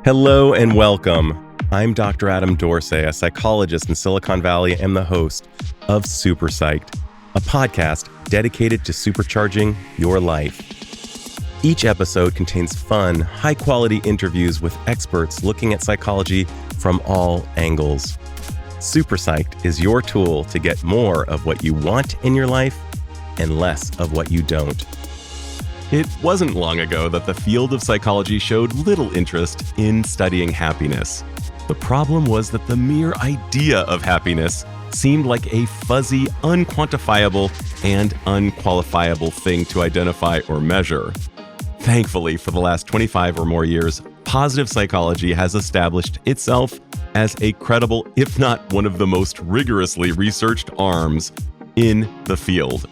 Hello and welcome. I'm Dr. Adam Dorsey, a psychologist in Silicon Valley and the host of SuperPsyched, a podcast dedicated to supercharging your life. Each episode contains fun, high-quality interviews with experts looking at psychology from all angles. SuperPsyched is your tool to get more of what you want in your life and less of what you don't. It wasn't long ago that the field of psychology showed little interest in studying happiness. The problem was that the mere idea of happiness seemed like a fuzzy, unquantifiable, and unqualifiable thing to identify or measure. Thankfully, for the last 25 or more years, positive psychology has established itself as a credible, if not one of the most rigorously researched arms in the field.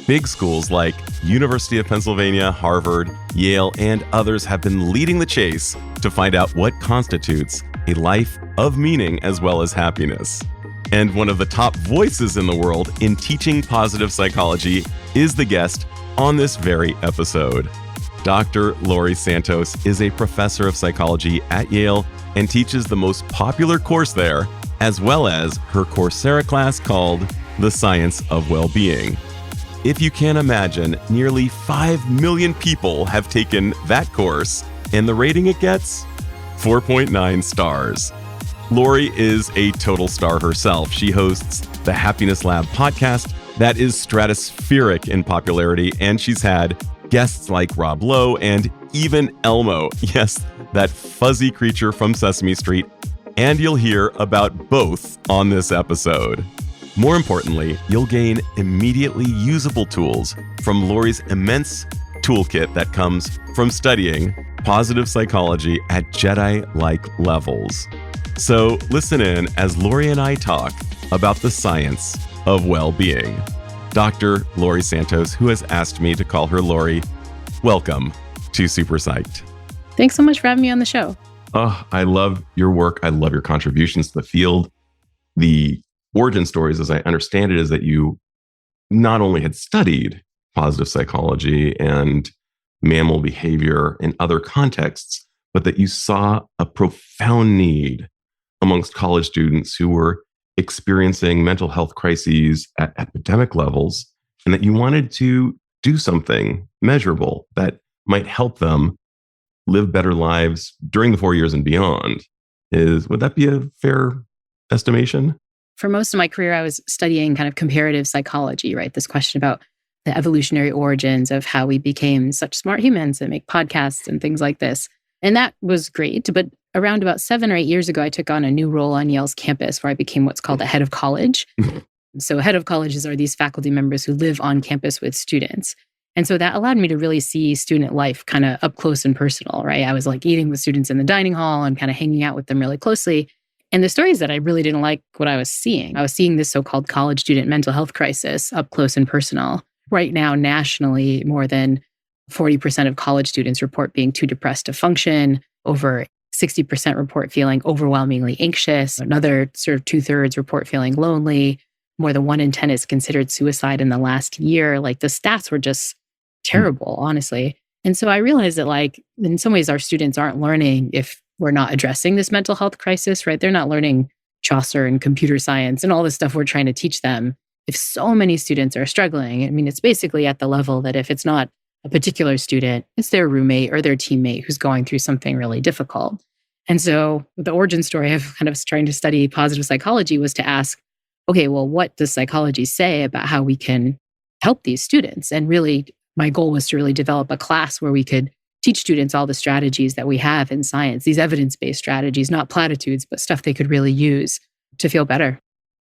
Big schools like University of Pennsylvania, Harvard, Yale, and others have been leading the chase to find out what constitutes a life of meaning as well as happiness. And one of the top voices in the world in teaching positive psychology is the guest on this very episode. Dr. Laurie Santos is a professor of psychology at Yale and teaches the most popular course there, as well as her Coursera class called The Science of Well-Being. If you can imagine, nearly 5 million people have taken that course, and the rating it gets? 4.9 stars. Laurie is a total star herself. She hosts the Happiness Lab podcast that is stratospheric in popularity, and she's had guests like Rob Lowe and even Elmo. Yes, that fuzzy creature from Sesame Street. And you'll hear about both on this episode. More importantly, you'll gain immediately usable tools from Laurie's immense toolkit that comes from studying positive psychology at Jedi-like levels. So listen in as Laurie and I talk about the science of well-being. Dr. Laurie Santos, who has asked me to call her Laurie, welcome to SuperPsyched. Thanks so much for having me on the show. Oh, I love your work. I love your contributions to the field. The origin stories, as I understand it, is that you not only had studied positive psychology and mammal behavior in other contexts, but that you saw a profound need amongst college students who were experiencing mental health crises at epidemic levels, and that you wanted to do something measurable that might help them live better lives during the 4 years and beyond. Would that be a fair estimation? For most of my career, I was studying kind of comparative psychology, right? This question about the evolutionary origins of how we became such smart humans that make podcasts and things like this. And that was great. But around about 7 or 8 years ago, I took on a new role on Yale's campus where I became what's called a head of college. So head of colleges are these faculty members who live on campus with students. And so that allowed me to really see student life kind of up close and personal, right? I was like eating with students in the dining hall and kind of hanging out with them really closely. And the story is that I really didn't like what I was seeing. I was seeing this so-called college student mental health crisis up close and personal. Right now, nationally, more than 40% of college students report being too depressed to function. Over 60% report feeling overwhelmingly anxious. Another sort of 2/3 report feeling lonely. More than 1 in 10 is considered suicide in the last year. Like the stats were just terrible, honestly. And so I realized that like in some ways our students aren't learning if we're not addressing this mental health crisis, right? They're not learning Chaucer and computer science and all this stuff we're trying to teach them. If so many students are struggling, I mean, it's basically at the level that if it's not a particular student, it's their roommate or their teammate who's going through something really difficult. And so the origin story of kind of trying to study positive psychology was to ask, okay, well, what does psychology say about how we can help these students? And really, my goal was to really develop a class where we could teach students all the strategies that we have in science, these evidence-based strategies, not platitudes, but stuff they could really use to feel better.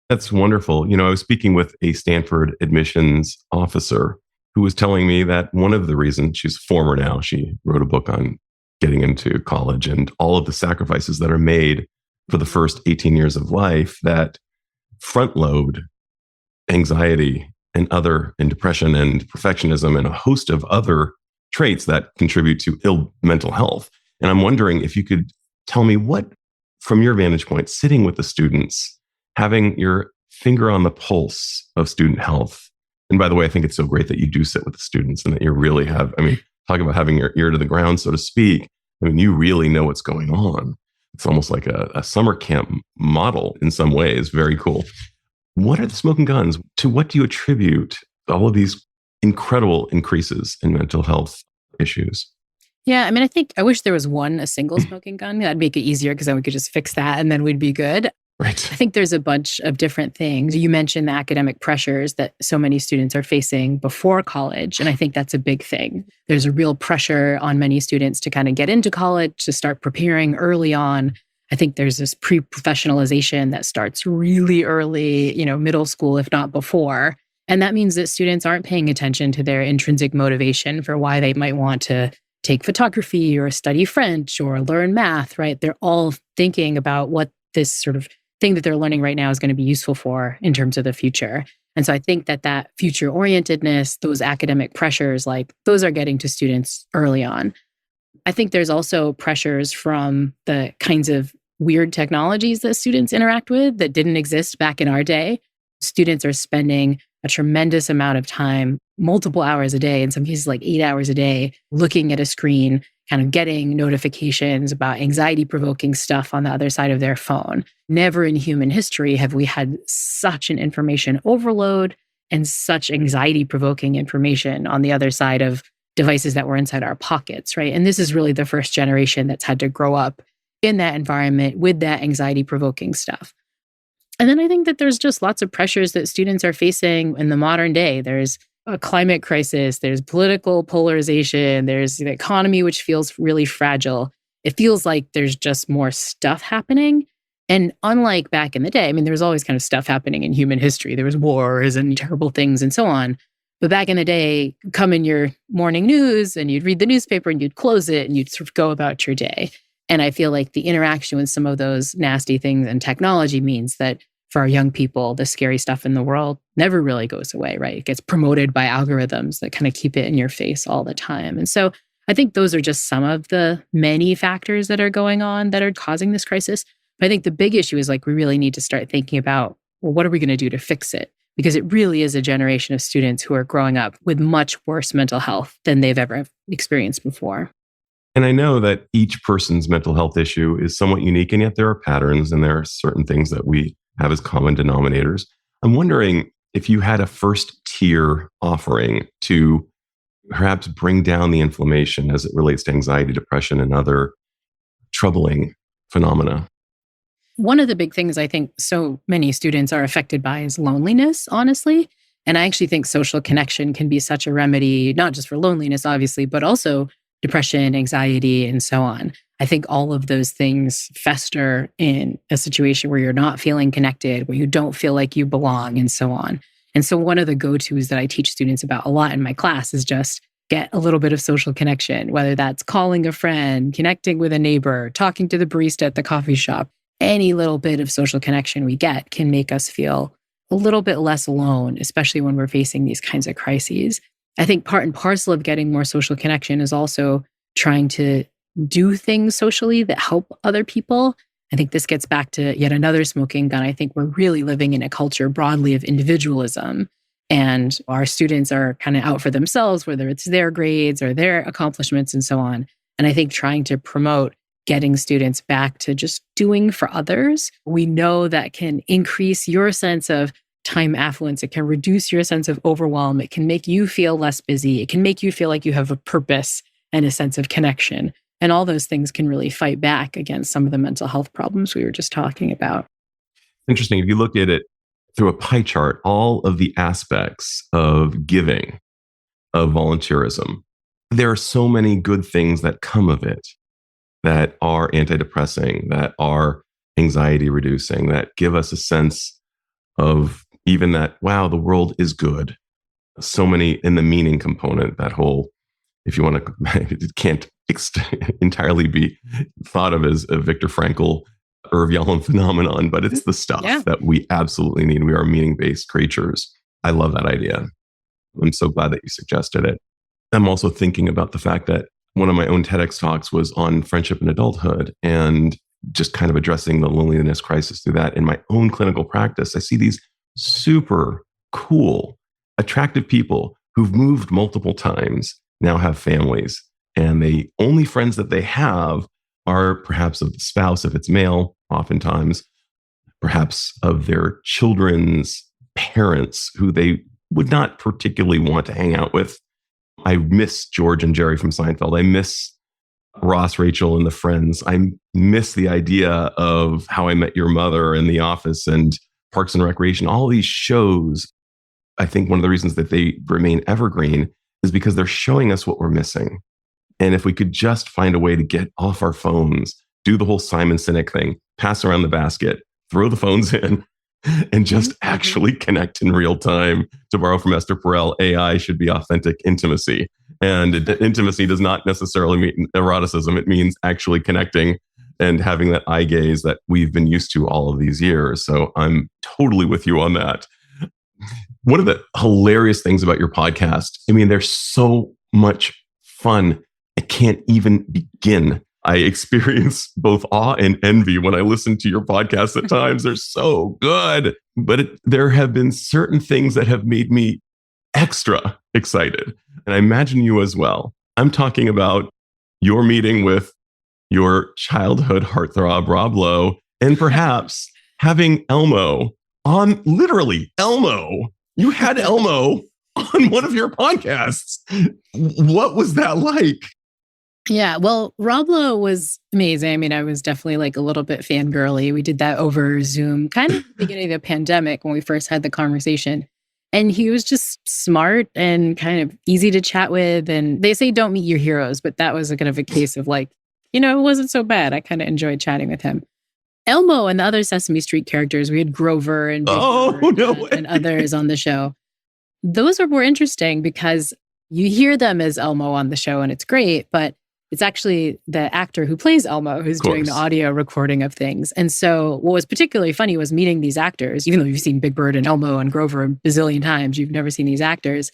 That's wonderful. You know, I was speaking with a Stanford admissions officer who was telling me that one of the reasons, she's former now, she wrote a book on getting into college and all of the sacrifices that are made for the first 18 years of life that front load anxiety and depression and perfectionism and a host of other traits that contribute to ill mental health. And I'm wondering if you could tell me what, from your vantage point, sitting with the students, having your finger on the pulse of student health. And by the way, I think it's so great that you do sit with the students and that you really have, I mean, talk about having your ear to the ground, so to speak. I mean, you really know what's going on. It's almost like a summer camp model in some ways. Very cool. What are the smoking guns? To what do you attribute all of these incredible increases in mental health issues? Yeah, I mean, I wish there was a single smoking gun. That'd make it easier because then we could just fix that and then we'd be good. Right. I think there's a bunch of different things. You mentioned the academic pressures that so many students are facing before college. And I think that's a big thing. There's a real pressure on many students to kind of get into college, to start preparing early on. I think there's this pre-professionalization that starts really early, middle school, if not before. And that means that students aren't paying attention to their intrinsic motivation for why they might want to take photography or study French or learn math, right? They're all thinking about what this sort of thing that they're learning right now is going to be useful for in terms of the future. And so I think that future orientedness, those academic pressures, like those are getting to students early on. I think there's also pressures from the kinds of weird technologies that students interact with that didn't exist back in our day. Students are spending a tremendous amount of time, multiple hours a day, in some cases like 8 hours a day, looking at a screen, kind of getting notifications about anxiety-provoking stuff on the other side of their phone. Never in human history have we had such an information overload and such anxiety-provoking information on the other side of devices that were inside our pockets, right? And this is really the first generation that's had to grow up in that environment with that anxiety-provoking stuff. And then I think that there's just lots of pressures that students are facing in the modern day. There's a climate crisis, there's political polarization, there's the economy, which feels really fragile. It feels like there's just more stuff happening. And unlike back in the day, I mean, there was always kind of stuff happening in human history. There was wars and terrible things and so on. But back in the day, come in your morning news and you'd read the newspaper and you'd close it and you'd sort of go about your day. And I feel like the interaction with some of those nasty things and technology means that for our young people, the scary stuff in the world never really goes away, right? It gets promoted by algorithms that kind of keep it in your face all the time. And so I think those are just some of the many factors that are going on that are causing this crisis. But I think the big issue is like, we really need to start thinking about, well, what are we going to do to fix it? Because it really is a generation of students who are growing up with much worse mental health than they've ever experienced before. And I know that each person's mental health issue is somewhat unique, and yet there are patterns and there are certain things that we have as common denominators. I'm wondering if you had a first tier offering to perhaps bring down the inflammation as it relates to anxiety, depression, and other troubling phenomena. One of the big things I think so many students are affected by is loneliness, honestly. And I actually think social connection can be such a remedy, not just for loneliness, obviously, but also depression, anxiety, and so on. I think all of those things fester in a situation where you're not feeling connected, where you don't feel like you belong, and so on. And so one of the go-tos that I teach students about a lot in my class is just get a little bit of social connection, whether that's calling a friend, connecting with a neighbor, talking to the barista at the coffee shop. Any little bit of social connection we get can make us feel a little bit less alone, especially when we're facing these kinds of crises. I think part and parcel of getting more social connection is also trying to do things socially that help other people. I think this gets back to yet another smoking gun. I think we're really living in a culture broadly of individualism, and our students are kind of out for themselves, whether it's their grades or their accomplishments and so on. And I think trying to promote getting students back to just doing for others, we know that can increase your sense of time affluence. It can reduce your sense of overwhelm. It can make you feel less busy. It can make you feel like you have a purpose and a sense of connection. And all those things can really fight back against some of the mental health problems we were just talking about. Interesting. If you look at it through a pie chart, all of the aspects of giving, of volunteerism, there are so many good things that come of it that are antidepressing, that are anxiety reducing, that give us a sense of even that, wow, the world is good. So many in the meaning component, that whole, if you want to, it can't entirely be thought of as a Viktor Frankl, Irv Yalom phenomenon, but it's the stuff that we absolutely need. We are meaning-based creatures. I love that idea. I'm so glad that you suggested it. I'm also thinking about the fact that one of my own TEDx talks was on friendship and adulthood, and just kind of addressing the loneliness crisis through that. In my own clinical practice, I see these super cool, attractive people who've moved multiple times, now have families, And the only friends that they have are perhaps of the spouse, if it's male, oftentimes, perhaps of their children's parents who they would not particularly want to hang out with. I miss George and Jerry from Seinfeld. I miss Ross, Rachel, and the Friends. I miss the idea of How I Met Your Mother and The Office and Parks and Recreation. All these shows, I think one of the reasons that they remain evergreen is because they're showing us what we're missing. And if we could just find a way to get off our phones, do the whole Simon Sinek thing, pass around the basket, throw the phones in, and just actually connect in real time. To borrow from Esther Perel, AI should be authentic intimacy. And intimacy does not necessarily mean eroticism. It means actually connecting and having that eye gaze that we've been used to all of these years. So I'm totally with you on that. One of the hilarious things about your podcast, I mean, there's so much fun. I can't even begin. I experience both awe and envy when I listen to your podcast at times. They're so good. But there have been certain things that have made me extra excited. And I imagine you as well. I'm talking about your meeting with your childhood heartthrob, Rob Lowe, and perhaps having Elmo on, literally, Elmo. You had Elmo on one of your podcasts. What was that like? Yeah, well, Rob Lowe was amazing. I mean, I was definitely like a little bit fangirly. We did that over Zoom, kind of at the beginning of the pandemic when we first had the conversation. And he was just smart and kind of easy to chat with. And they say don't meet your heroes, but that was a kind of a case of like, it wasn't so bad. I kind of enjoyed chatting with him. Elmo and the other Sesame Street characters, we had Grover and Big Bird and others on the show. Those are more interesting because you hear them as Elmo on the show and it's great, but it's actually the actor who plays Elmo who's doing the audio recording of things. And so what was particularly funny was meeting these actors, even though you've seen Big Bird and Elmo and Grover a bazillion times, you've never seen these actors.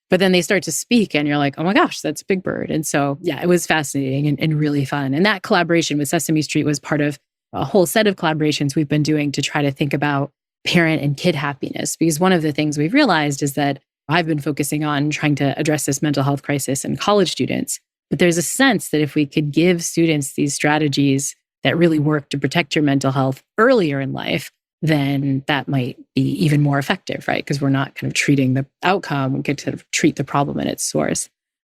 But then they start to speak and you're like, oh my gosh, that's Big Bird. And so, yeah, it was fascinating and really fun. And that collaboration with Sesame Street was part of a whole set of collaborations we've been doing to try to think about parent and kid happiness. Because one of the things we've realized is that I've been focusing on trying to address this mental health crisis in college students. But there's a sense that if we could give students these strategies that really work to protect your mental health earlier in life, then that might be even more effective, right? Because we're not kind of treating the outcome, we get to treat the problem at its source.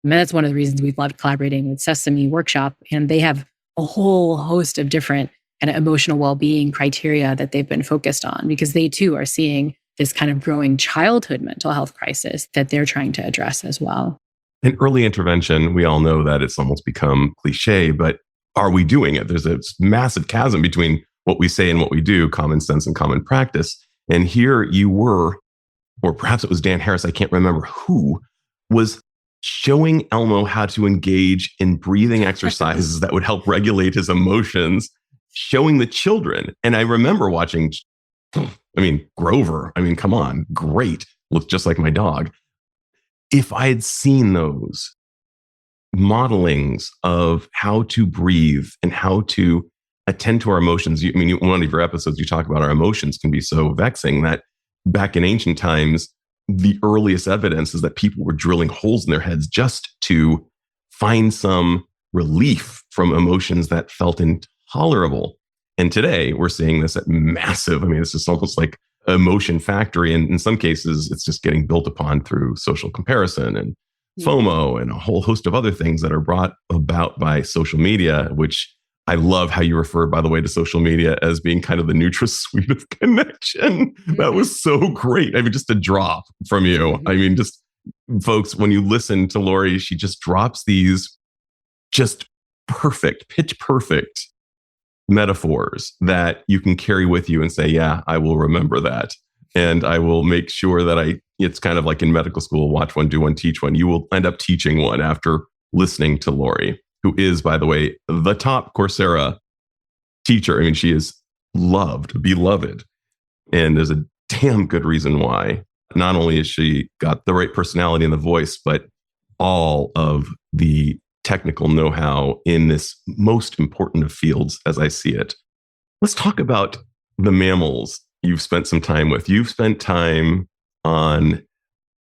And that's one of the reasons we've loved collaborating with Sesame Workshop. And they have a whole host of different kind of emotional well-being criteria that they've been focused on because they too are seeing this kind of growing childhood mental health crisis that they're trying to address as well. In early intervention, we all know that it's almost become cliche, but are we doing it? There's a massive chasm between what we say and what we do, common sense and common practice. And here you were, or perhaps it was Dan Harris, I can't remember who, was showing Elmo how to engage in breathing exercises that would help regulate his emotions, showing the children. And I remember watching, Grover, come on, great, looked just like my dog. If I had seen those modelings of how to breathe and how to attend to our emotions, one of your episodes, you talk about our emotions can be so vexing that back in ancient times, the earliest evidence is that people were drilling holes in their heads just to find some relief from emotions that felt intolerable. And today we're seeing this at massive, it's just almost like emotion factory. And in some cases, it's just getting built upon through social comparison and FOMO and a whole host of other things that are brought about by social media, which I love how you refer, by the way, to social media as being kind of the NutraSweet of connection. That was so great. Just a drop from you. Just folks, when you listen to Laurie, she just drops these just perfect, pitch perfect metaphors that you can carry with you and say, yeah, I will remember that. And I will make sure that it's kind of like in medical school, watch one, do one, teach one. You will end up teaching one after listening to Laurie, who is, by the way, the top Coursera teacher. She is beloved. And there's a damn good reason why. Not only has she got the right personality and the voice, but all of the technical know-how in this most important of fields as I see it. Let's talk about the mammals you've spent some time with. You've spent time on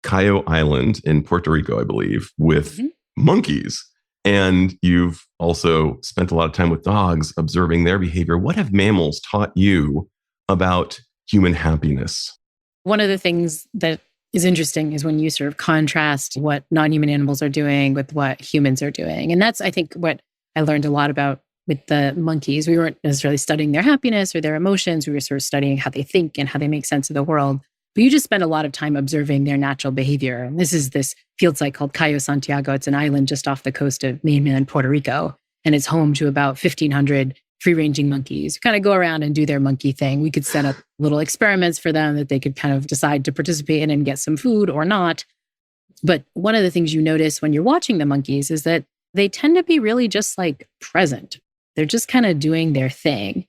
Cayo Island in Puerto Rico, I believe, with monkeys. And you've also spent a lot of time with dogs, observing their behavior. What have mammals taught you about human happiness? One of the things that is interesting is when you sort of contrast what non-human animals are doing with what humans are doing. And that's, I think, what I learned a lot about with the monkeys. We weren't necessarily studying their happiness or their emotions. We were sort of studying how they think and how they make sense of the world. But you just spend a lot of time observing their natural behavior. And this is this field site called Cayo Santiago. It's an island just off the coast of mainland Puerto Rico. And it's home to about 1,500 free-ranging monkeys who kind of go around and do their monkey thing. We could set up little experiments for them that they could kind of decide to participate in and get some food or not. But one of the things you notice when you're watching the monkeys is that they tend to be really just like present. They're just kind of doing their thing.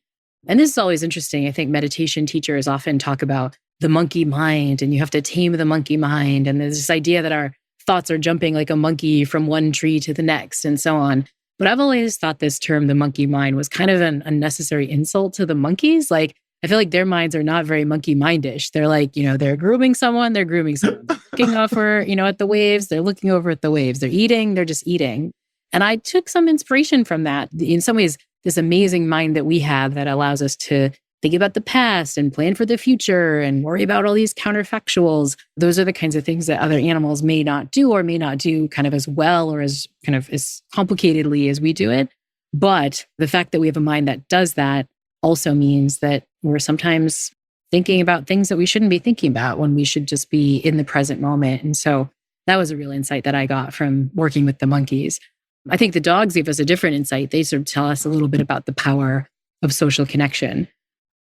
And this is always interesting. I think meditation teachers often talk about the monkey mind, and you have to tame the monkey mind. And there's this idea that our thoughts are jumping like a monkey from one tree to the next and so on. But I've always thought this term, the monkey mind, was kind of an unnecessary insult to the monkeys. Like, I feel like their minds are not very monkey mindish. They're like, they're grooming someone, they're grooming someone. They're looking over, at the waves, they're looking over at the waves. They're eating, they're just eating. And I took some inspiration from that. In some ways, this amazing mind that we have that allows us to think about the past and plan for the future and worry about all these counterfactuals. Those are the kinds of things that other animals may not do or may not do kind of as well or as kind of as complicatedly as we do it. But the fact that we have a mind that does that also means that we're sometimes thinking about things that we shouldn't be thinking about when we should just be in the present moment. And so that was a real insight that I got from working with the monkeys. I think the dogs gave us a different insight. They sort of tell us a little bit about the power of social connection.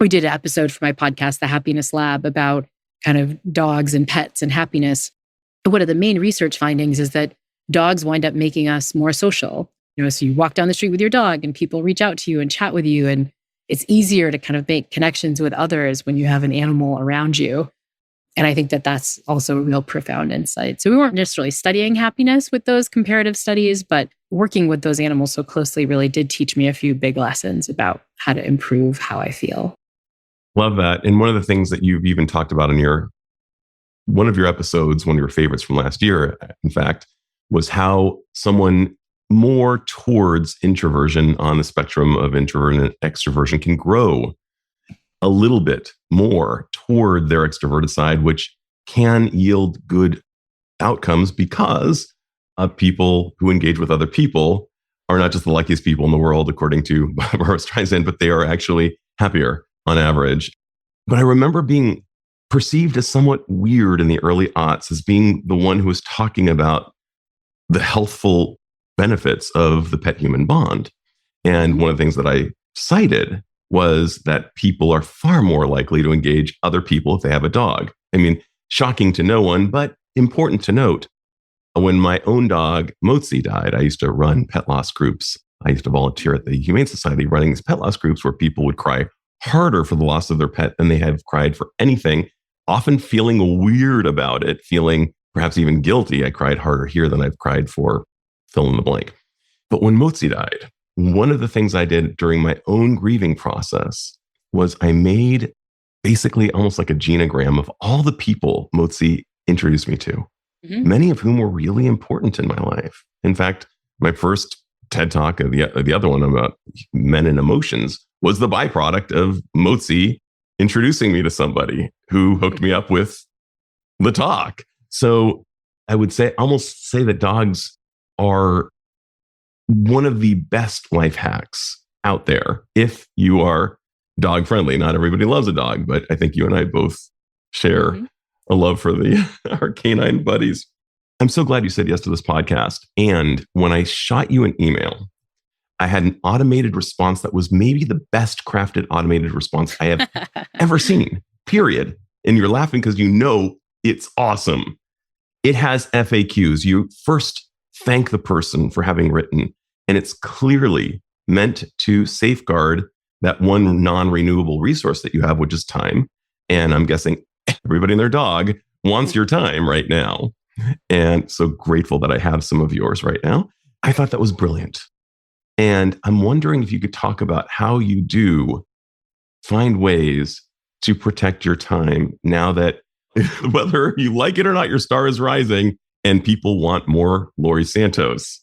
We did an episode for my podcast, The Happiness Lab, about kind of dogs and pets and happiness. But one of the main research findings is that dogs wind up making us more social. So you walk down the street with your dog and people reach out to you and chat with you. And it's easier to kind of make connections with others when you have an animal around you. And I think that that's also a real profound insight. So we weren't necessarily studying happiness with those comparative studies, but working with those animals so closely really did teach me a few big lessons about how to improve how I feel. Love that. And one of the things that you've even talked about in one of your episodes, one of your favorites from last year, in fact, was how someone more towards introversion on the spectrum of introversion and extroversion can grow a little bit more toward their extroverted side, which can yield good outcomes because people who engage with other people are not just the luckiest people in the world, according to Barbara Streisand, but they are actually happier on average. But I remember being perceived as somewhat weird in the early aughts as being the one who was talking about the healthful benefits of the pet-human bond. And one of the things that I cited was that people are far more likely to engage other people if they have a dog. I mean, shocking to no one, but important to note. When my own dog, Motzi, died, I used to run pet loss groups. I used to volunteer at the Humane Society running these pet loss groups where people would cry harder for the loss of their pet than they have cried for anything, often feeling weird about it, feeling perhaps even guilty. I cried harder here than I've cried for fill in the blank. But when Motzi died, one of the things I did during my own grieving process was I made basically almost like a genogram of all the people Motzi introduced me to, many of whom were really important in my life. In fact, my first TED Talk, the other one about men and emotions, was the byproduct of Motzi introducing me to somebody who hooked me up with the talk. So I would almost say that dogs are one of the best life hacks out there if you are dog friendly. Not everybody loves a dog, but I think you and I both share a love for our canine buddies. I'm so glad you said yes to this podcast. And when I shot you an email, I had an automated response that was maybe the best crafted automated response I have ever seen, period. And you're laughing because it's awesome. It has FAQs. You first thank the person for having written, and it's clearly meant to safeguard that one non-renewable resource that you have, which is time. And I'm guessing everybody and their dog wants your time right now. And so grateful that I have some of yours right now. I thought that was brilliant. And I'm wondering if you could talk about how you do find ways to protect your time now that whether you like it or not, your star is rising and people want more Laurie Santos.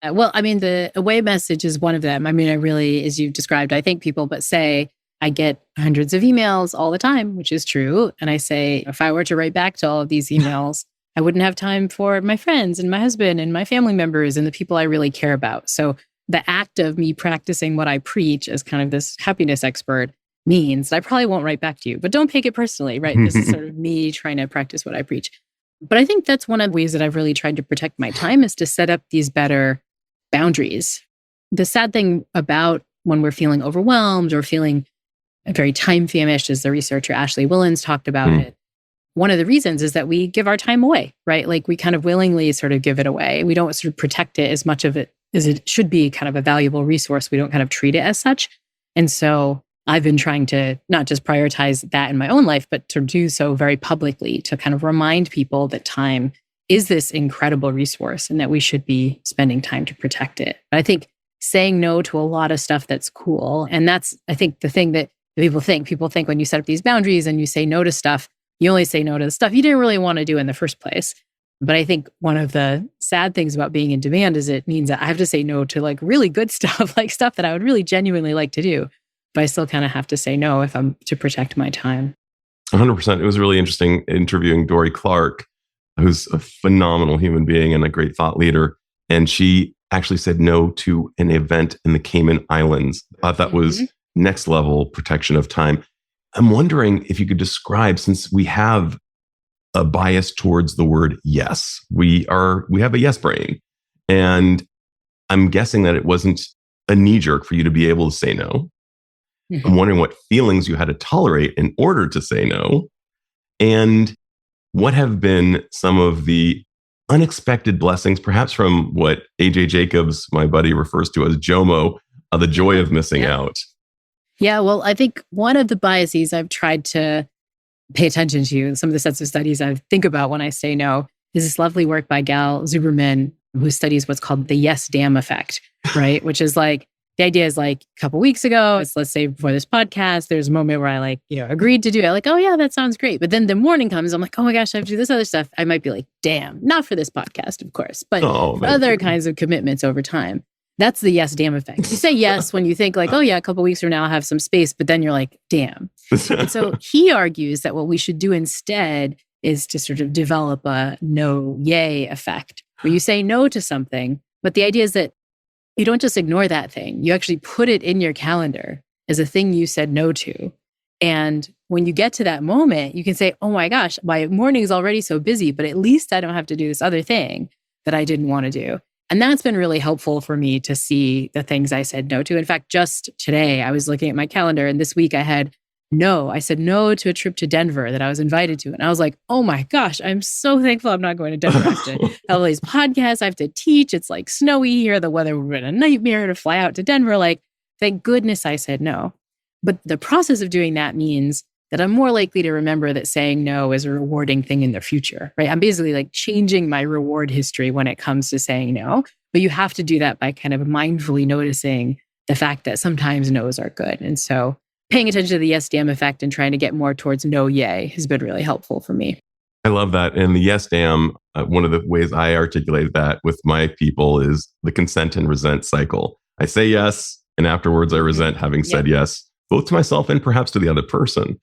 Well, I mean, the away message is one of them. I mean, I really, as you've described, I think people but say, I get hundreds of emails all the time, which is true. And I say, if I were to write back to all of these emails, I wouldn't have time for my friends and my husband and my family members and the people I really care about. So the act of me practicing what I preach as kind of this happiness expert means that I probably won't write back to you, but don't take it personally, right? This is sort of me trying to practice what I preach. But I think that's one of the ways that I've really tried to protect my time is to set up these better boundaries. The sad thing about when we're feeling overwhelmed or feeling very time famished, as the researcher Ashley Willens talked about it, one of the reasons is that we give our time away, right? Like we kind of willingly sort of give it away. We don't sort of protect it as much of it as it should be kind of a valuable resource. We don't kind of treat it as such. And so I've been trying to not just prioritize that in my own life, but to do so very publicly to kind of remind people that time is this incredible resource and that we should be spending time to protect it. But I think saying no to a lot of stuff that's cool. And that's, I think, the thing that people think. People think when you set up these boundaries and you say no to stuff, you only say no to the stuff you didn't really want to do in the first place. But I think one of the sad things about being in demand is it means that I have to say no to like really good stuff, like stuff that I would really genuinely like to do. But I still kind of have to say no if I'm to protect my time. 100%. It was really interesting interviewing Dory Clark, who's a phenomenal human being and a great thought leader. And she actually said no to an event in the Cayman Islands. I thought that was next level protection of time. I'm wondering if you could describe, since we have a bias towards the word yes, we have a yes brain. And I'm guessing that it wasn't a knee jerk for you to be able to say no. I'm wondering what feelings you had to tolerate in order to say no. And what have been some of the unexpected blessings, perhaps from what AJ Jacobs, my buddy, refers to as JOMO, the joy of missing out? Yeah, well, I think one of the biases I've tried to pay attention to, some of the sets of studies I think about when I say no, is this lovely work by Gal Zuberman, who studies what's called the yes damn effect, right? Which is like, the idea is like a couple weeks ago, let's say before this podcast, there's a moment where I agreed to do it. Like, oh yeah, that sounds great. But then the morning comes, I'm like, oh my gosh, I have to do this other stuff. I might be like, damn, not for this podcast, of course, but for other kinds of commitments over time. That's the yes damn effect. You say yes when you think like, oh yeah, a couple weeks from now I'll have some space, but then you're like, damn. And so he argues that what we should do instead is to sort of develop a no yay effect, where you say no to something, but the idea is that you don't just ignore that thing. You actually put it in your calendar as a thing you said no to. And when you get to that moment, you can say, oh my gosh, my morning is already so busy, but at least I don't have to do this other thing that I didn't want to do. And that's been really helpful for me to see the things I said no to. In fact, just today, I was looking at my calendar and this week I said no to a trip to Denver that I was invited to. And I was like, oh my gosh, I'm so thankful I'm not going to Denver. I have to have all these podcasts. I have to teach. It's like snowy here. The weather would have been a nightmare to fly out to Denver. Like, thank goodness I said no. But the process of doing that means that I'm more likely to remember that saying no is a rewarding thing in the future, right? I'm basically like changing my reward history when it comes to saying no. But you have to do that by kind of mindfully noticing the fact that sometimes no's are good. And so paying attention to the yes damn effect and trying to get more towards no yay has been really helpful for me. I love that. And the yes damn, one of the ways I articulate that with my people is the consent and resent cycle. I say yes, and afterwards I resent having said yes, both to myself and perhaps to the other person.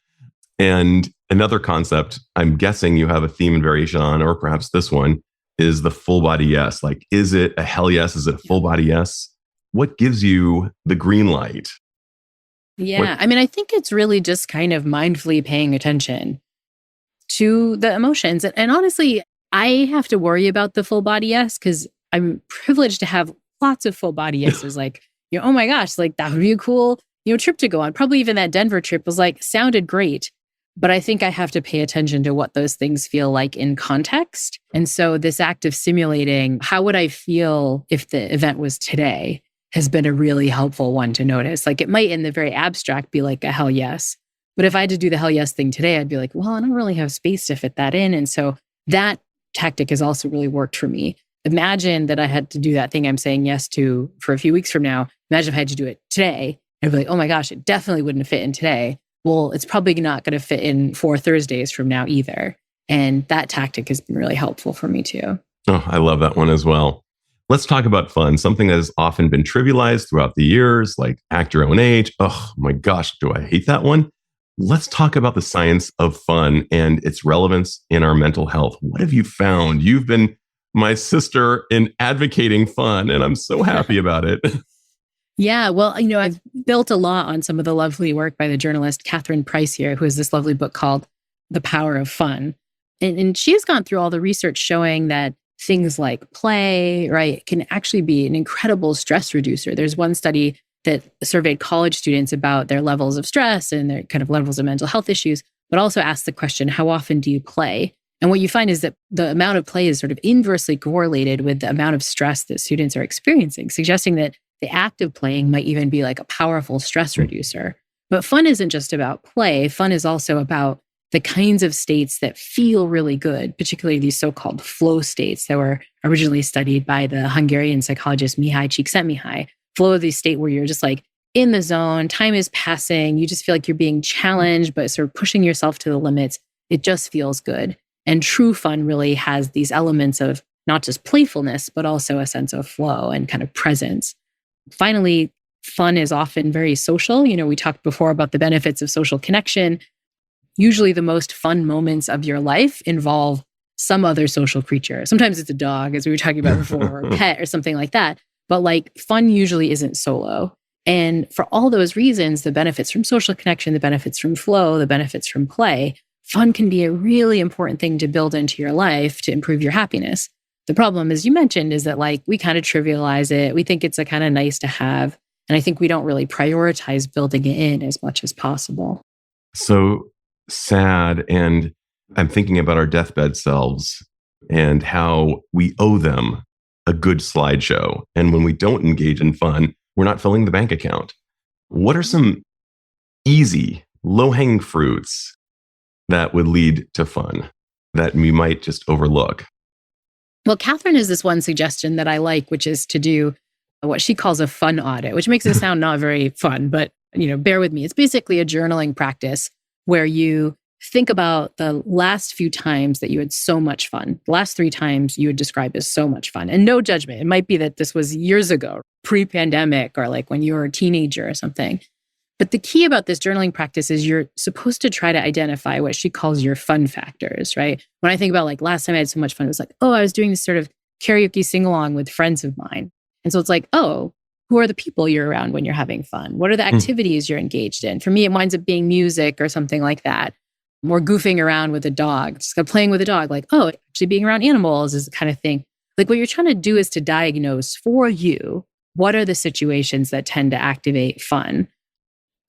And another concept I'm guessing you have a theme and variation on, or perhaps this one, is the full body yes. Like, is it a hell yes? Is it a full body yes? What gives you the green light? Yeah, I mean, I think it's really just kind of mindfully paying attention to the emotions. And honestly, I have to worry about the full body yes, because I'm privileged to have lots of full body yeses. Like, oh my gosh, like that would be a cool, trip to go on. Probably even that Denver trip was like, sounded great. But I think I have to pay attention to what those things feel like in context. And so this act of simulating, how would I feel if the event was today, has been a really helpful one to notice. Like it might in the very abstract be like a hell yes. But if I had to do the hell yes thing today, I'd be like, well, I don't really have space to fit that in. And so that tactic has also really worked for me. Imagine that I had to do that thing I'm saying yes to for a few weeks from now. Imagine if I had to do it today. I'd be like, oh my gosh, it definitely wouldn't fit in today. Well, it's probably not going to fit in 4 Thursdays from now either. And that tactic has been really helpful for me too. Oh, I love that one as well. Let's talk about fun, something that has often been trivialized throughout the years, like act your own age. Oh my gosh, do I hate that one? Let's talk about the science of fun and its relevance in our mental health. What have you found? You've been my sister in advocating fun, and I'm so happy about it. Yeah, well, I've built a lot on some of the lovely work by the journalist Catherine Price here, who has this lovely book called The Power of Fun. And she's gone through all the research showing that things like play, right, can actually be an incredible stress reducer. There's one study that surveyed college students about their levels of stress and their kind of levels of mental health issues, but also asked the question, how often do you play? And what you find is that the amount of play is sort of inversely correlated with the amount of stress that students are experiencing, suggesting that the act of playing might even be like a powerful stress reducer. But fun isn't just about play. Fun is also about the kinds of states that feel really good, particularly these so-called flow states that were originally studied by the Hungarian psychologist Mihaly Csikszentmihalyi. Flow is the state where you're just like in the zone, time is passing, you just feel like you're being challenged, but sort of pushing yourself to the limits. It just feels good. And true fun really has these elements of not just playfulness, but also a sense of flow and kind of presence. Finally, fun is often very social. We talked before about the benefits of social connection. Usually the most fun moments of your life involve some other social creature. Sometimes it's a dog, as we were talking about before, or a pet or something like that. But like fun usually isn't solo. And for all those reasons, the benefits from social connection, the benefits from flow, the benefits from play, fun can be a really important thing to build into your life to improve your happiness. The problem, as you mentioned, is that like we kind of trivialize it. We think it's a kind of nice to have. And I think we don't really prioritize building it in as much as possible. So sad. And I'm thinking about our deathbed selves and how we owe them a good slideshow. And when we don't engage in fun, we're not filling the bank account. What are some easy, low-hanging fruits that would lead to fun that we might just overlook? Well, Catherine has this one suggestion that I like, which is to do what she calls a fun audit, which makes it sound not very fun, but bear with me. It's basically a journaling practice where you think about the last few times that you had so much fun. The last 3 times you would describe as so much fun, and no judgment. It might be that this was years ago, pre-pandemic, or like when you were a teenager or something. But the key about this journaling practice is you're supposed to try to identify what she calls your fun factors, right? When I think about like last time I had so much fun, it was like, oh, I was doing this sort of karaoke sing-along with friends of mine. And so it's like, oh, who are the people you're around when you're having fun? What are the activities you're engaged in? For me, it winds up being music or something like that. More goofing around with a dog, just playing with a dog, like, oh, actually being around animals is the kind of thing. Like what you're trying to do is to diagnose for you, what are the situations that tend to activate fun?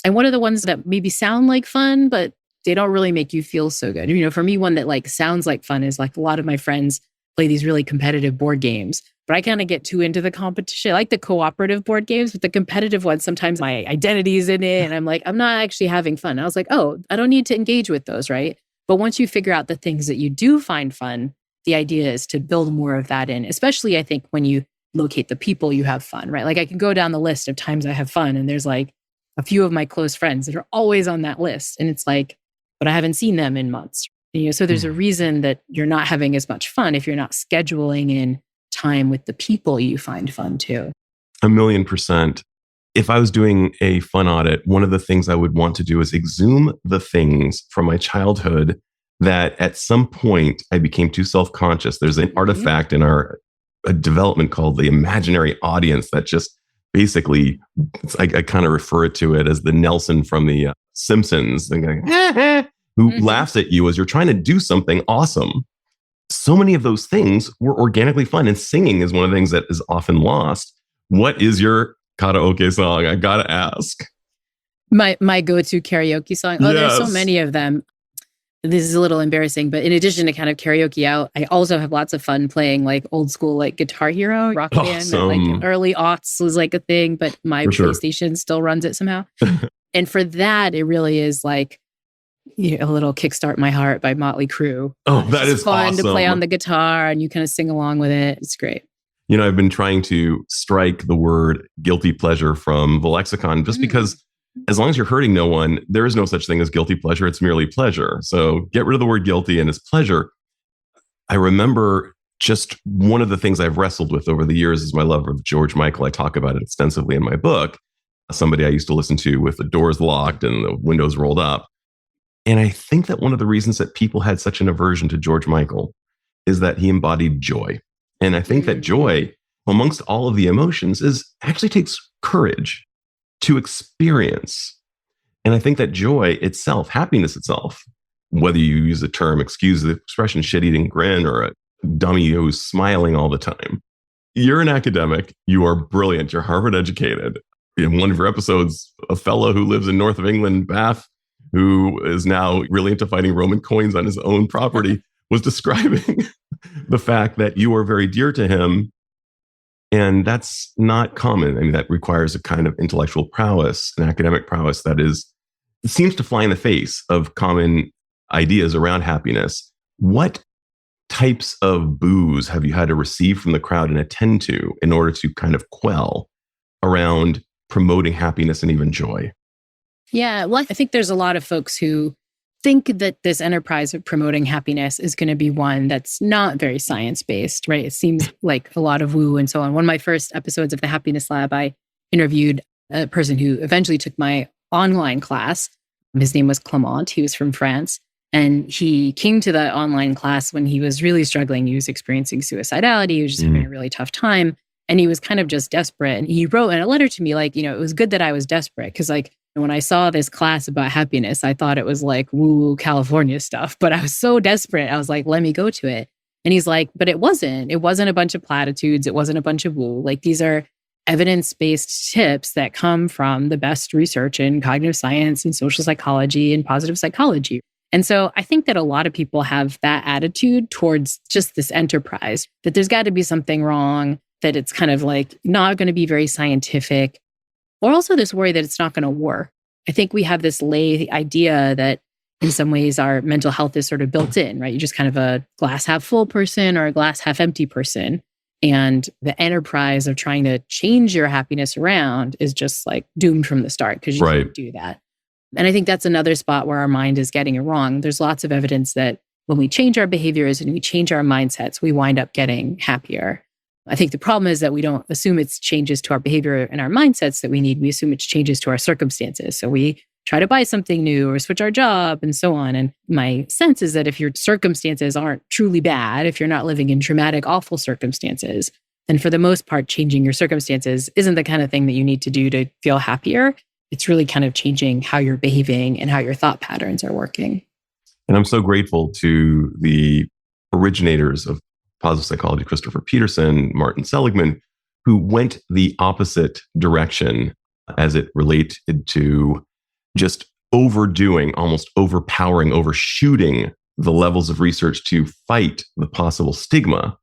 And what are the ones that maybe sound like fun, but they don't really make you feel so good? For me, one that like sounds like fun is like a lot of my friends play these really competitive board games, but I kind of get too into the competition. I like the cooperative board games, but the competitive ones, sometimes my identity is in it and I'm like, I'm not actually having fun. I was like, oh, I don't need to engage with those, right? But once you figure out the things that you do find fun, the idea is to build more of that in, especially I think when you locate the people you have fun, right? Like I can go down the list of times I have fun and there's like a few of my close friends that are always on that list. And it's like, but I haven't seen them in months. So there's a reason that you're not having as much fun if you're not scheduling in time with the people you find fun too. 1,000,000%. If I was doing a fun audit, one of the things I would want to do is exhume the things from my childhood that at some point I became too self-conscious. There's an artifact in our development called the imaginary audience that just basically, I kind of refer to it as the Nelson from the Simpsons, who laughs at you as you're trying to do something awesome. So many of those things were organically fun, and singing is one of the things that is often lost. What is your karaoke song? I gotta ask. My go-to karaoke song. Oh, There's so many of them. This is a little embarrassing, but in addition to kind of karaoke out, I also have lots of fun playing like old school, like Guitar Hero, Rock Band, that, like early aughts was like a thing, but my PlayStation still runs it somehow. And for that, it really is like a little Kickstart My Heart by Motley Crue. Oh, that is fun awesome. to play on the guitar and you kind of sing along with it. It's great. I've been trying to strike the word guilty pleasure from the lexicon just because as long as you're hurting no one, there is no such thing as guilty pleasure. It's merely pleasure. So get rid of the word guilty and it's pleasure. I remember just one of the things I've wrestled with over the years is my love of George Michael. I talk about it extensively in my book. Somebody I used to listen to with the doors locked and the windows rolled up. And I think that one of the reasons that people had such an aversion to George Michael is that he embodied joy. And I think that joy, amongst all of the emotions, actually takes courage to experience. And I think that joy itself, happiness itself, whether you use the term, excuse the expression, shit-eating grin, or a dummy who's smiling all the time, you're an academic, you are brilliant, you're Harvard educated. In one of your episodes, a fellow who lives in north of England, Bath, who is now really into finding Roman coins on his own property, was describing the fact that you are very dear to him. And that's not common. I mean, that requires a kind of intellectual prowess, an academic prowess that it seems to fly in the face of common ideas around happiness. What types of boos have you had to receive from the crowd and attend to in order to kind of quell around promoting happiness and even joy? Yeah, well, I think there's a lot of folks who think that this enterprise of promoting happiness is going to be one that's not very science-based, right? It seems like a lot of woo and so on. One of my first episodes of the Happiness Lab, I interviewed a person who eventually took my online class. His name was Clement. He was from France. And he came to the online class when he was really struggling. He was experiencing suicidality. He was just having a really tough time. And he was kind of just desperate. And he wrote in a letter to me, like, it was good that I was desperate. Because when I saw this class about happiness, I thought it was like woo California stuff. But I was so desperate. I was like, let me go to it. And he's like, but it wasn't. It wasn't a bunch of platitudes. It wasn't a bunch of woo. Like, these are evidence-based tips that come from the best research in cognitive science and social psychology and positive psychology. And so I think that a lot of people have that attitude towards just this enterprise, that there's got to be something wrong, that it's kind of like not going to be very scientific, or also this worry that it's not going to work. I think we have this lay idea that in some ways our mental health is sort of built in, right? You're just kind of a glass half full person or a glass half empty person. And the enterprise of trying to change your happiness around is just like doomed from the start because you can't do that. And I think that's another spot where our mind is getting it wrong. There's lots of evidence that when we change our behaviors and we change our mindsets, we wind up getting happier. I think the problem is that we don't assume it's changes to our behavior and our mindsets that we need. We assume it's changes to our circumstances. So we try to buy something new or switch our job and so on. And my sense is that if your circumstances aren't truly bad, if you're not living in traumatic, awful circumstances, then for the most part, changing your circumstances isn't the kind of thing that you need to do to feel happier. It's really kind of changing how you're behaving and how your thought patterns are working. And I'm so grateful to the originators of positive psychology, Christopher Peterson, Martin Seligman, who went the opposite direction as it related to just overdoing, almost overpowering, overshooting the levels of research to fight the possible stigma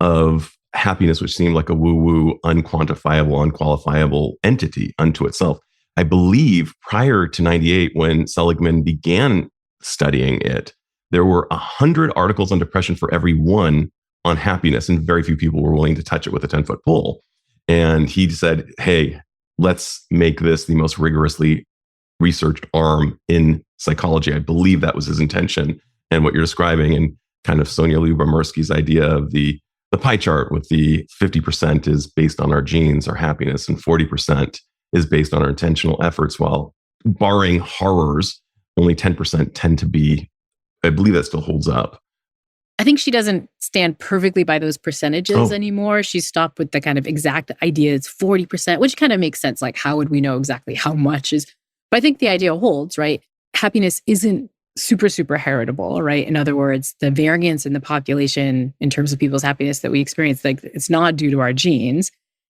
of happiness, which seemed like a woo-woo, unquantifiable, unqualifiable entity unto itself. I believe prior to 98, when Seligman began studying it, there were 100 articles on depression for every one on happiness, and very few people were willing to touch it with a 10-foot pole. And he said, hey, let's make this the most rigorously researched arm in psychology. I believe that was his intention. And what you're describing, and kind of Sonia Lyubomirsky's idea of the pie chart with the 50% is based on our genes, our happiness, and 40% is based on our intentional efforts, while barring horrors, only 10% tend to be, I believe that still holds up. I think she doesn't stand perfectly by those percentages anymore. She stopped with the kind of exact idea. It's 40%, which kind of makes sense. Like, how would we know exactly how much is? But I think the idea holds, right? Happiness isn't super, super heritable, right? In other words, the variance in the population in terms of people's happiness that we experience, like, it's not due to our genes.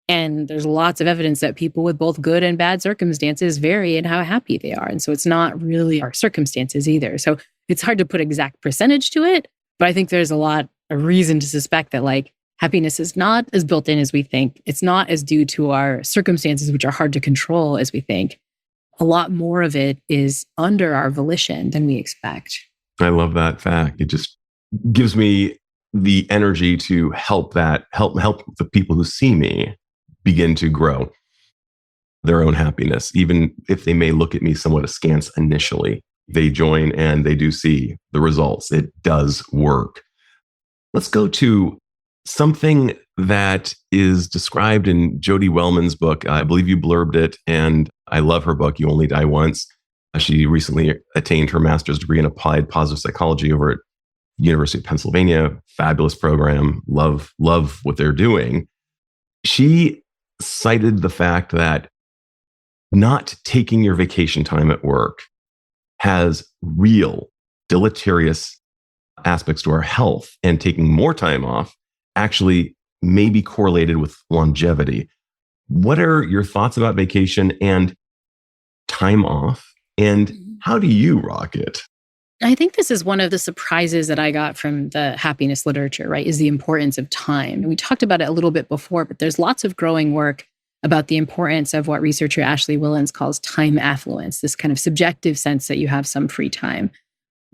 And there's lots of evidence that people with both good and bad circumstances vary in how happy they are. And so it's not really our circumstances either. So it's hard to put exact percentage to it. But I think there's a lot of reason to suspect that, like, happiness is not as built in as we think. It's not as due to our circumstances, which are hard to control, as we think. A lot more of it is under our volition than we expect. I love that fact. It just gives me the energy to help the people who see me begin to grow their own happiness, even if they may look at me somewhat askance initially. They join and they do see the results. It does work. Let's go to Something that is described in Jody Wellman's book, I believe you blurbed it, and I love her book, You Only Die Once. She recently attained her master's degree in applied positive psychology over at University of Pennsylvania. Fabulous program. Love what they're doing. She cited the fact that not taking your vacation time at work has real deleterious aspects to our health, and taking more time off actually may be correlated with longevity. What are your thoughts about vacation and time off, and how do you rock it? I think this is one of the surprises that I got from the happiness literature, right? Is the importance of time. And we talked about it a little bit before, but there's lots of growing work about the importance of what researcher Ashley Willens calls time affluence, this kind of subjective sense that you have some free time.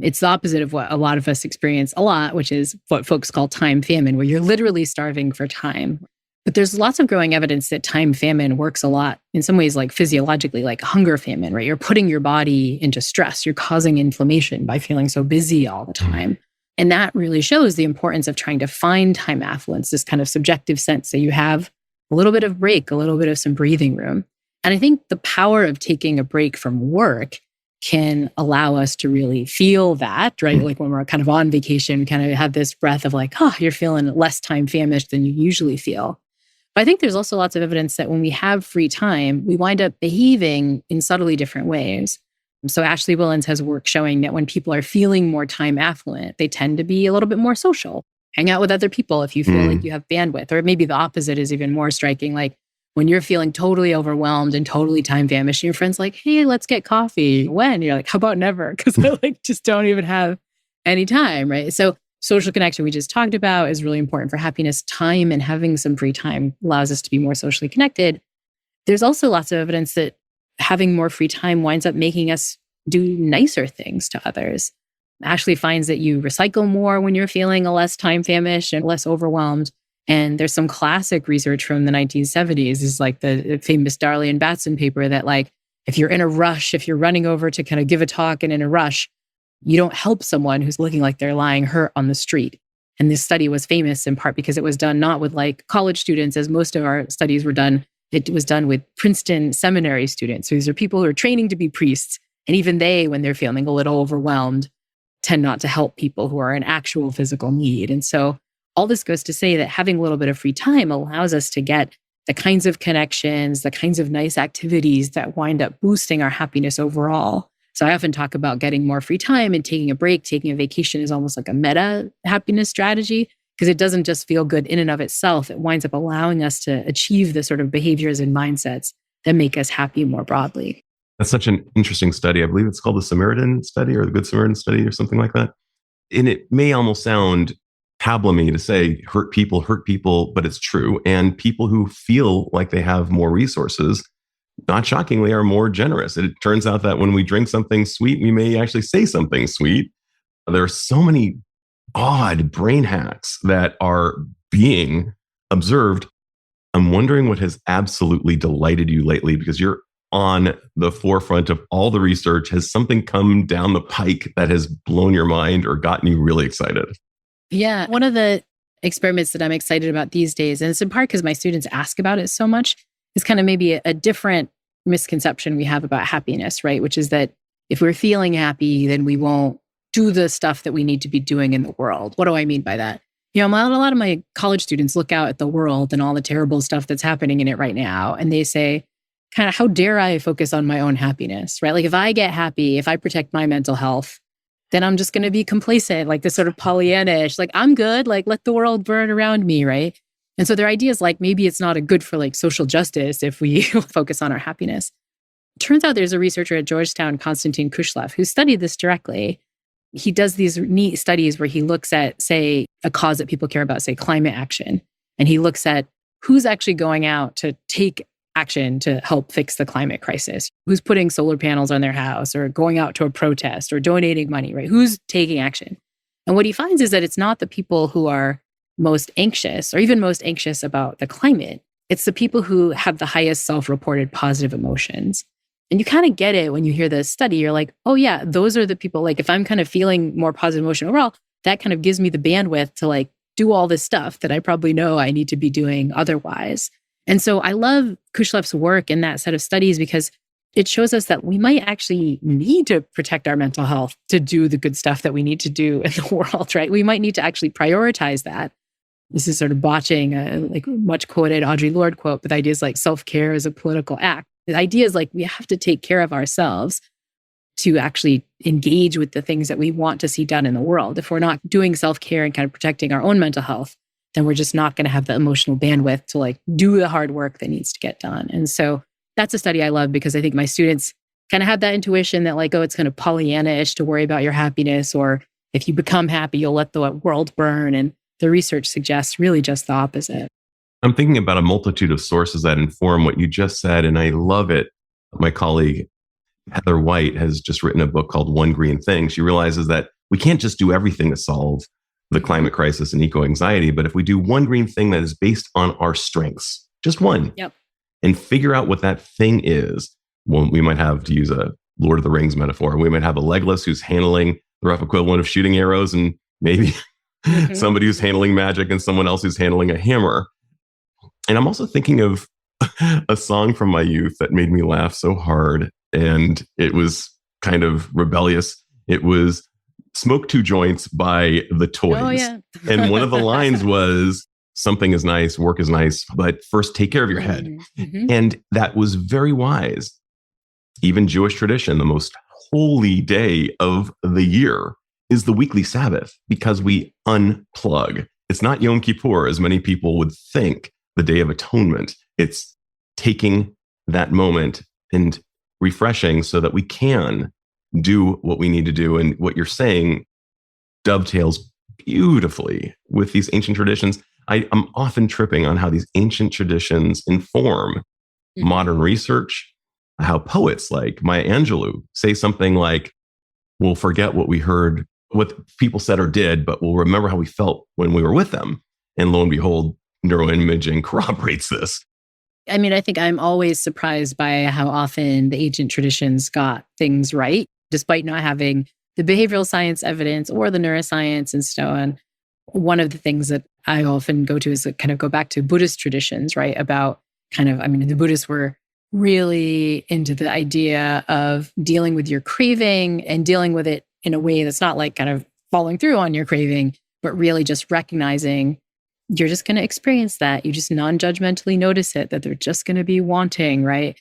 It's the opposite of what a lot of us experience a lot, which is what folks call time famine, where you're literally starving for time. But there's lots of growing evidence that time famine works a lot in some ways, like physiologically, like hunger famine, right? You're putting your body into stress. You're causing inflammation by feeling so busy all the time. And that really shows the importance of trying to find time affluence, this kind of subjective sense that you have a little bit of break, a little bit of some breathing room. And I think the power of taking a break from work can allow us to really feel that, right? Like when we're kind of on vacation, we kind of have this breath of like, oh, you're feeling less time famished than you usually feel. But I think there's also lots of evidence that when we have free time, we wind up behaving in subtly different ways. So Ashley Willens has work showing that when people are feeling more time affluent, they tend to be a little bit more social. Hang out with other people if you feel like you have bandwidth. Or maybe the opposite is even more striking. Like when you're feeling totally overwhelmed and totally time famished, and your friend's like, hey, let's get coffee. When? You're like, how about never? Because I like just don't even have any time, right? So social connection we just talked about is really important for happiness. Time and having some free time allows us to be more socially connected. There's also lots of evidence that having more free time winds up making us do nicer things to others. Ashley finds that you recycle more when you're feeling a less time famished and less overwhelmed. And there's some classic research from the 1970s, is like the famous Darley and Batson paper that like, if you're in a rush, if you're running over to kind of give a talk and in a rush, you don't help someone who's looking like they're lying hurt on the street. And this study was famous in part because it was done not with like college students, as most of our studies were done. It was done with Princeton seminary students. So these are people who are training to be priests. And even they, when they're feeling a little overwhelmed, tend not to help people who are in actual physical need. And so all this goes to say that having a little bit of free time allows us to get the kinds of connections, the kinds of nice activities that wind up boosting our happiness overall. So I often talk about getting more free time and taking a break, taking a vacation is almost like a meta happiness strategy, because it doesn't just feel good in and of itself. It winds up allowing us to achieve the sort of behaviors and mindsets that make us happy more broadly. That's such an interesting study. I believe it's called the Samaritan study or the Good Samaritan study or something like that. And it may almost sound pablum-y to say hurt people, but it's true. And people who feel like they have more resources, not shockingly, are more generous. It turns out that when we drink something sweet, we may actually say something sweet. There are so many odd brain hacks that are being observed. I'm wondering what has absolutely delighted you lately, because you're on the forefront of all the research. Has something come down the pike that has blown your mind or gotten you really excited? Yeah. One of the experiments that I'm excited about these days, and it's in part because my students ask about it so much, is kind of maybe a different misconception we have about happiness, right? Which is that if we're feeling happy, then we won't do the stuff that we need to be doing in the world. What do I mean by that? You know, a lot of my college students look out at the world and all the terrible stuff that's happening in it right now. And they say, kind of, how dare I focus on my own happiness, right? Like if I get happy, if I protect my mental health, then I'm just going to be complacent, like this sort of Pollyanna-ish, like I'm good, like let the world burn around me, right? And so their idea is like, maybe it's not a good for like social justice if we focus on our happiness. Turns out there's a researcher at Georgetown, Konstantin Kushlev, who studied this directly. He does these neat studies where he looks at, say, a cause that people care about, say climate action. And he looks at who's actually going out to take action to help fix the climate crisis. Who's putting solar panels on their house or going out to a protest or donating money, right? Who's taking action? And what he finds is that it's not the people who are most anxious or even most anxious about the climate. It's the people who have the highest self-reported positive emotions. And you kind of get it when you hear this study. You're like, oh yeah, those are the people, like if I'm kind of feeling more positive emotion overall, that kind of gives me the bandwidth to like do all this stuff that I probably know I need to be doing otherwise. And so I love Kushlev's work in that set of studies because it shows us that we might actually need to protect our mental health to do the good stuff that we need to do in the world, right? We might need to actually prioritize that. This is sort of botching a like much quoted Audre Lorde quote, but the idea is like self-care is a political act. The idea is like we have to take care of ourselves to actually engage with the things that we want to see done in the world. If we're not doing self-care and kind of protecting our own mental health, then we're just not going to have the emotional bandwidth to like do the hard work that needs to get done. And so that's a study I love because I think my students kind of have that intuition that like, oh, it's kind of Pollyanna-ish to worry about your happiness, or if you become happy, you'll let the world burn. And the research suggests really just the opposite. I'm thinking about a multitude of sources that inform what you just said, and I love it. My colleague, Heather White, has just written a book called One Green Thing. She realizes that we can't just do everything to solve the climate crisis and eco-anxiety, but if we do one green thing that is based on our strengths, just one, and figure out what that thing is, well, we might have, to use a Lord of the Rings metaphor, we might have a Legolas who's handling the rough equivalent of shooting arrows, and maybe somebody who's handling magic and someone else who's handling a hammer. And I'm also thinking of a song from my youth that made me laugh so hard. And it was kind of rebellious. It was Smoke Two Joints by The Toys. Oh, yeah. And one of the lines was, something is nice, work is nice, but first take care of your head. And that was very wise. Even Jewish tradition, the most holy day of the year is the weekly Sabbath because we unplug. It's not Yom Kippur, as many people would think, the Day of Atonement. It's taking that moment and refreshing so that we can do what we need to do. And what you're saying dovetails beautifully with these ancient traditions. I'm often tripping on how these ancient traditions inform modern research, how poets like Maya Angelou say something like, we'll forget what we heard, what people said or did, but we'll remember how we felt when we were with them. And lo and behold, neuroimaging corroborates this. I mean, I think I'm always surprised by how often the ancient traditions got things right, despite not having the behavioral science evidence or the neuroscience and so on. One of the things that I often go to is kind of go back to Buddhist traditions, right? About kind of, I mean, the Buddhists were really into the idea of dealing with your craving and dealing with it in a way that's not like kind of following through on your craving, but really just recognizing you're just going to experience that. You just non-judgmentally notice it, that they're just going to be wanting, right?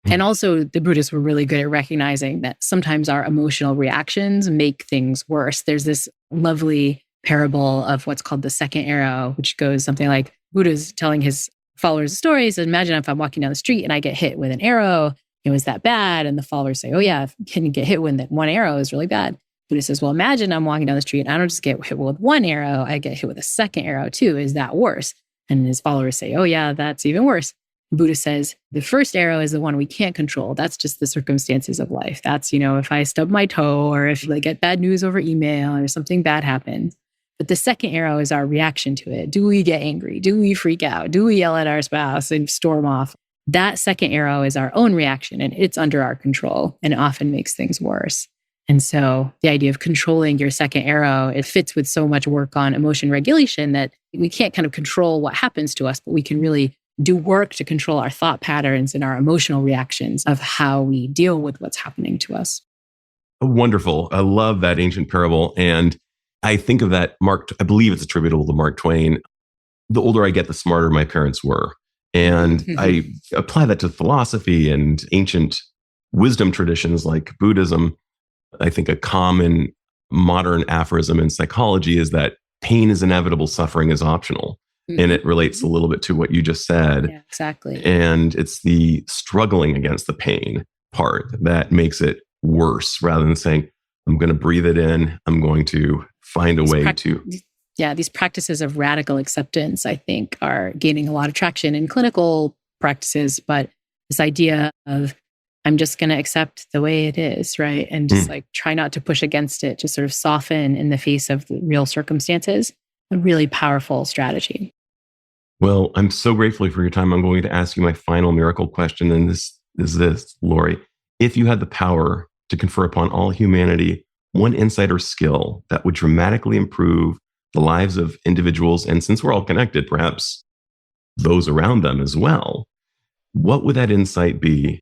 And also the Buddhists were really good at recognizing that sometimes our emotional reactions make things worse. There's this lovely parable of what's called the second arrow, which goes something like Buddha's telling his followers a story. He says, imagine if I'm walking down the street and I get hit with an arrow, is that bad? And the followers say, oh yeah, can you get hit with one arrow is really bad. Buddha says, well, imagine I'm walking down the street and I don't just get hit with one arrow, I get hit with a second arrow too. Is that worse? And his followers say, oh yeah, that's even worse. Buddha says, the first arrow is the one we can't control. That's just the circumstances of life. That's, if I stub my toe or if I get bad news over email or something bad happens. But the second arrow is our reaction to it. Do we get angry? Do we freak out? Do we yell at our spouse and storm off? That second arrow is our own reaction and it's under our control and it often makes things worse. And so the idea of controlling your second arrow, it fits with so much work on emotion regulation that we can't kind of control what happens to us, but we can really do work to control our thought patterns and our emotional reactions of how we deal with what's happening to us. Wonderful. I love that ancient parable. And I think of that I believe it's attributable to Mark Twain. The older I get, the smarter my parents were. And I apply that to philosophy and ancient wisdom traditions like Buddhism. I think a common modern aphorism in psychology is that pain is inevitable, suffering is optional. And it relates a little bit to what you just said. Yeah, exactly. And it's the struggling against the pain part that makes it worse rather than saying, I'm going to breathe it in. I'm going to find a way to. Yeah, these practices of radical acceptance, I think, are gaining a lot of traction in clinical practices. But this idea of, I'm just going to accept the way it is, right? And just like try not to push against it, just sort of soften in the face of the real circumstances, a really powerful strategy. Well, I'm so grateful for your time. I'm going to ask you my final miracle question. And this is this, Laurie. If you had the power to confer upon all humanity one insight or skill that would dramatically improve the lives of individuals, and since we're all connected, perhaps those around them as well, what would that insight be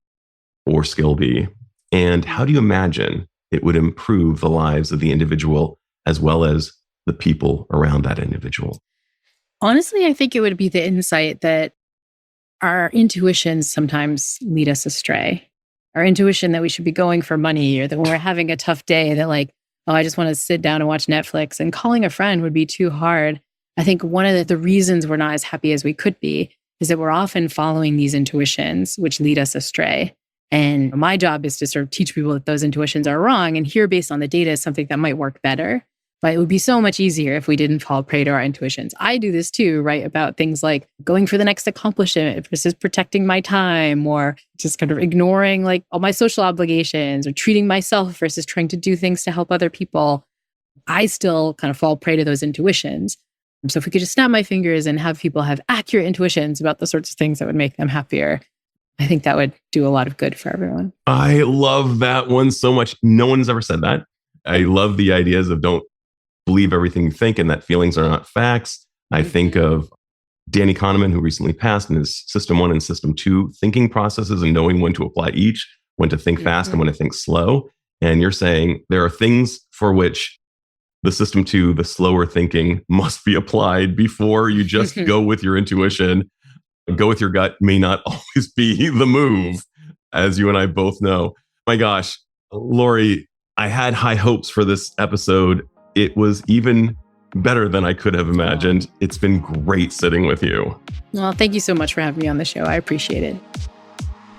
or skill be? And how do you imagine it would improve the lives of the individual as well as the people around that individual? Honestly, I think it would be the insight that our intuitions sometimes lead us astray. Our intuition that we should be going for money, or that when we're having a tough day, that like, oh, I just want to sit down and watch Netflix, and calling a friend would be too hard. I think one of the reasons we're not as happy as we could be is that we're often following these intuitions, which lead us astray. And my job is to sort of teach people that those intuitions are wrong, and here, based on the data, is something that might work better. But it would be so much easier if we didn't fall prey to our intuitions. I do this too, right? About things like going for the next accomplishment versus protecting my time, or just kind of ignoring like all my social obligations, or treating myself versus trying to do things to help other people. I still kind of fall prey to those intuitions. So if we could just snap my fingers and have people have accurate intuitions about the sorts of things that would make them happier, I think that would do a lot of good for everyone. I love that one so much. No one's ever said that. I love the ideas of don't believe everything you think and that feelings are not facts. I think of Danny Kahneman, who recently passed, in his System 1 and System 2 thinking processes and knowing when to apply each, when to think fast and when to think slow. And you're saying there are things for which the System 2, the slower thinking, must be applied before you just go with your intuition. Go with your gut may not always be the move, as you and I both know. My gosh, Laurie, I had high hopes for this episode. It was even better than I could have imagined. It's been great sitting with you. Well, thank you so much for having me on the show. I appreciate it.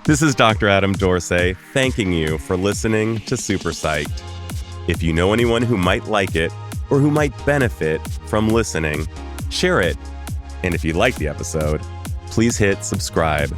This is Dr. Adam Dorsey thanking you for listening to SuperPsyched. If you know anyone who might like it or who might benefit from listening, share it. And if you like the episode, please hit subscribe.